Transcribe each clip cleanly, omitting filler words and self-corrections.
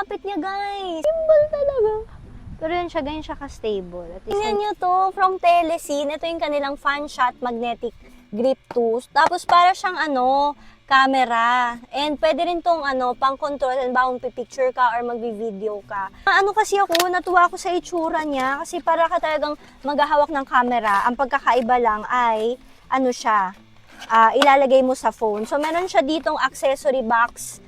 kapit niya, guys. Gimbal talaga. Pero yun siya, ganyan siya ka-stable. Tingnan nyo to, from Telesin. Ito yung kanilang fan shot magnetic grip tools. Tapos para siyang camera. And pwede rin tong pang control, halimbawa pipicture ka or magbi-video ka. Kasi ako, natuwa ako sa itsura niya kasi para ka talagang maghahawak ng camera. Ang pagkakaiba lang ay siya, ilalagay mo sa phone. So meron siya ditong accessory box.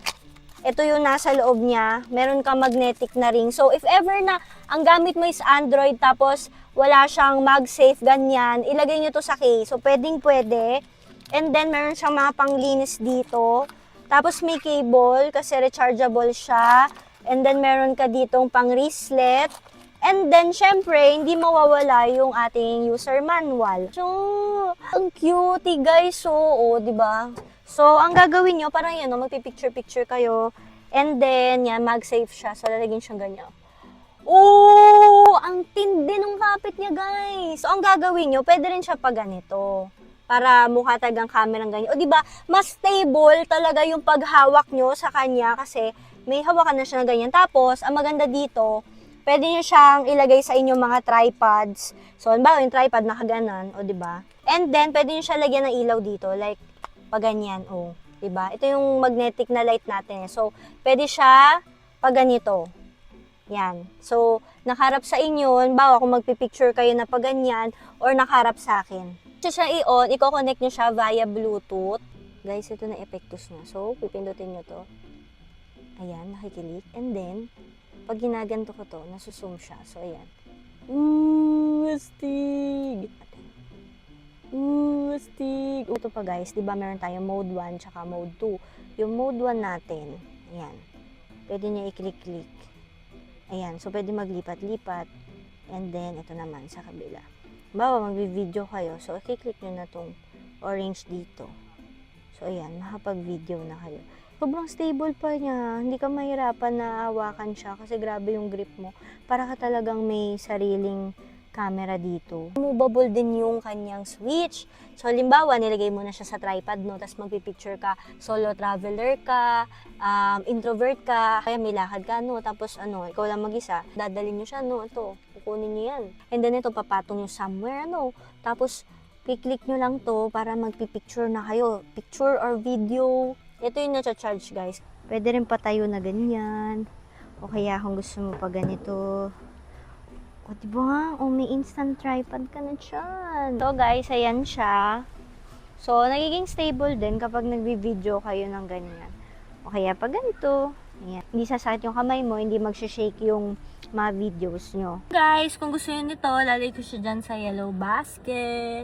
Ito yung nasa loob niya. Meron kang magnetic na ring. So, if ever na ang gamit mo is Android tapos wala siyang MagSafe, ganyan, ilagay nyo to sa case. So, pwede. And then, meron siyang mga panglinis dito. Tapos, may cable kasi rechargeable siya. And then, meron ka ditong pang wristlet. And then, syempre, hindi mawawala yung ating user manual. So, ang cute, guys. So, diba? So, ang gagawin nyo, parang yan, magpipicture-picture kayo. And then, yan, mag-save siya. So, lalagyan siyang ganyan. Ang tindi ng kapit niya, guys. So, ang gagawin nyo, pwede rin siya pag ganito. Para mukha talagang camera ng ganyan. O, diba, mas stable talaga yung paghawak nyo sa kanya kasi may hawakan na siya ng ganyan. Tapos, ang maganda dito, pwede nyo siyang ilagay sa inyong mga tripods. So, halimbawa, yung tripod nakaganan, o, diba? And then, pwede nyo siya lagyan ng ilaw dito. Like, pag ganyan, diba? Ito yung magnetic na light natin. So, pwede siya pag ganito. Yan. So, nakaharap sa inyo, bawa kung magpipicture kayo na pag ganyan, or nakaharap sa akin. So, siya i-on, i-connect nyo siya via Bluetooth. Guys, ito na epektos niya. So, pipindutin nyo to. Ayan, nakikilik. And then, pag ginaganto ko to, nasusum siya. So, ayan. Astig! Astig! Ito pa guys, di ba meron tayong mode 1 tsaka mode 2. Yung mode 1 natin, ayan. Pwede nyo i-click-click. Ayan, so pwede maglipat-lipat. And then, ito naman sa kabila. Bawa, magbi-video kayo. So, i-click nyo na tong orange dito. So, ayan, makapag-video na kayo. Sobrang stable pa niya. Hindi ka mahirapan na hawakan siya kasi grabe yung grip mo. Para ka talagang may sariling camera dito. Movable din yung kanyang switch. So, halimbawa, nilagay mo na siya sa tripod, no? Tapos magpipicture ka, solo traveler ka, introvert ka, kaya may lakad ka, no? Tapos, ikaw lang mag-isa, dadalhin nyo siya, no? Ito, kukunin nyo yan. And then, ito, papatong nyo somewhere, no? Tapos, click nyo lang to para magpipicture na kayo. Picture or video. Ito yung na-charge, guys. Pwede rin patayo na ganyan. O kaya kung gusto mo pa ganito. O, diba? O, may instant tripod ka na dyan. So, guys, ayan siya. So, nagiging stable din kapag nagbi-video kayo ng ganyan. O kaya pag ganito. Ayan. Hindi sasakit yung kamay mo, hindi magsha-shake yung mga videos nyo. Guys, kung gusto nyo nito, lalagay ko siya dyan sa yellow basket.